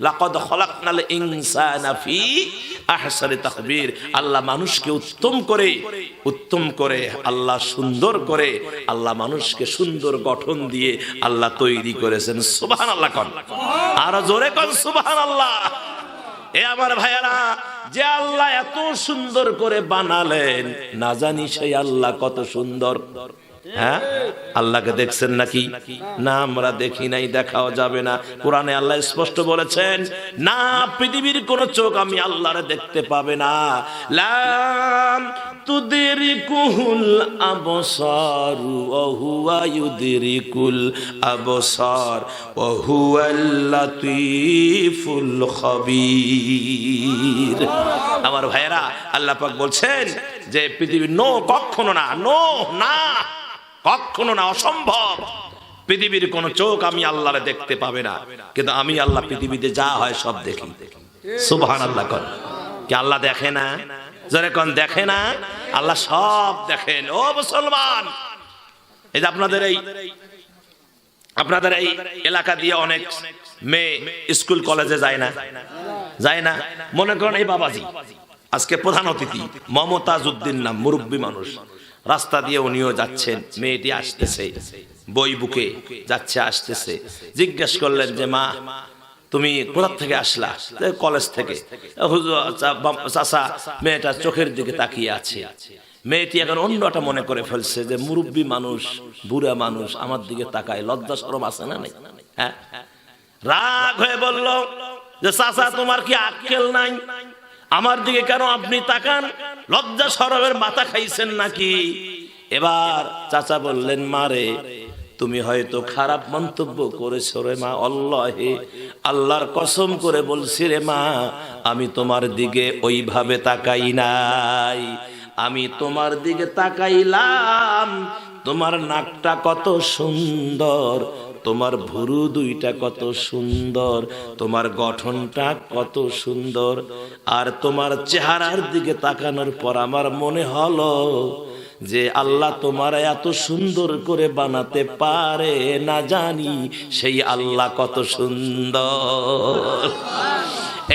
লাকাদ খলাকনাল ইনসানা ফি আহসানি তাকবীর। আল্লাহ মানুষকে উত্তম করে আল্লাহ সুন্দর করে আল্লাহ মানুষকে সুন্দর গঠন দিয়ে আল্লাহ তৈরি করেছেন। সুবহানাল্লাহ কোন, আর জোরে কোন সুবহানাল্লাহ। এ আমার ভাইয়েরা, যে আল্লাহ এত সুন্দর করে বানালেন, না জানি সেই আল্লাহ কত সুন্দর। হ্যাঁ, আল্লাহকে দেখছেন নাকি? না, আমরা দেখি নাই, দেখাও যাবে না। কোরআনে আল্লাহ স্পষ্ট বলেছেন, না পৃথিবীর কোন চোখ আমি আল্লাহরে দেখতে পাবে না। লাম তুদরিকুল আবসার ওয়া হুয়া ইউদরিকুল আবসার ওয়া হুয়াল লাতীফুল খবীর। আমার ভাইয়েরা, আল্লাহ পাক বলছেন যে পৃথিবীর কখনো না, অসম্ভব। পৃথিবীর কোন চোখ আমি আল্লাহরে দেখতে পাবে না, কিন্তু আমি আল্লাহ পৃথিবীতে যা হয় সব দেখি। সুবহানাল্লাহ কোন, কি আল্লাহ দেখে না? যারা কোন দেখে না, আল্লাহ সব দেখেন। ও মুসলমান, এই যে আপনাদের এই এলাকা দিয়ে অনেক মেয়ে স্কুল কলেজে যায় না। মনে করেন এই বাবাজি আজকে প্রধান অতিথি, মমতাজ উদ্দিন নাম, মুরব্বী মানুষ, রাস্তা দিয়ে উনিও যাচ্ছেন, মেয়েটি আসতেছে, বই বুকে যাচ্ছে আসতেছে। জিজ্ঞেস করলেন যে মা তুমি কোথা থেকে আসলা? কলেজ থেকে। চাচা মেয়েটা চোখের দিকে তাকিয়ে আছে। মেয়েটি এখন অন্যটা মনে করে ফেলছে যে মুরব্বী মানুষ, বুড়া মানুষ আমার দিকে তাকায়, লজ্জা শরম আছে না নাই? হ্যাঁ, রাগ হয়ে বলল যে চাচা তোমার কি আক্কেল নাই? আমার দিকে কেন আপনি তাকান? লজ্জা শরমের মাথা খাইছেন নাকি? এবার চাচা বললেন, মারে তুমি হয়তো খারাপ মন্তব্য করেছো রে মা, আল্লাহর কসম করে বলছি রে মা, আমি তোমার দিকে ওইভাবে তাকাই নাই। আমি তোমার দিকে তাকাইলাম, তোমার নাকটা কত সুন্দর, তোমার ভুরু দুইটা কত সুন্দর, তোমার গঠনটা কত সুন্দর। আর তোমার চেহারার দিকে তাকানোর পর আমার মনে হলো যে আল্লাহ তোমার এত সুন্দর করে বানাতে পারে, না জানি সেই আল্লাহ কত সুন্দর।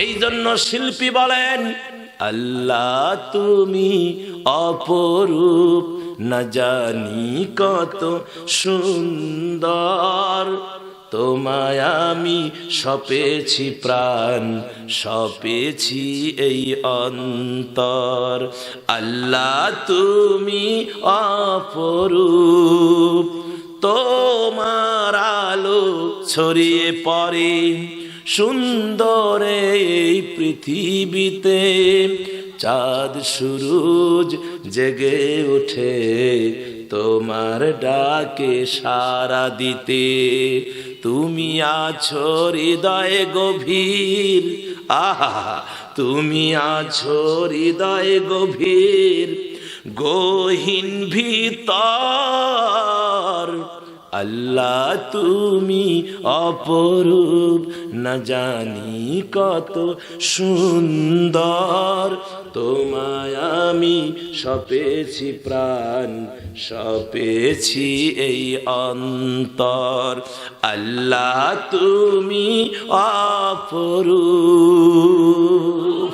এই জন্য শিল্পী বলেন, আল্লাহ তুমি অপরূপ, না জানি কত সুন্দর, তোমায় আমি সপেছি প্রাণ, সপেছি এই অন্তর। আল্লাহ তুমি অপরূপ, তোমার আলো ছড়িয়ে পড়ে সুন্দর এই পৃথিবীতে, চাঁদ সূরজ জেগে ওঠে তোমার ডাকে সাড়া দিতে। তুমি আছো হৃদয়ে গভীর, আহা তুমি আছো হৃদয়ে গভীর, গহীন ভিতর। আল্লাহ তুমি অপরূপ, না জানি কত সুন্দর, তোমায় আমি সপেছি প্রাণ, সপেছি এই অন্তর। আল্লাহ তুমি অপরূপ।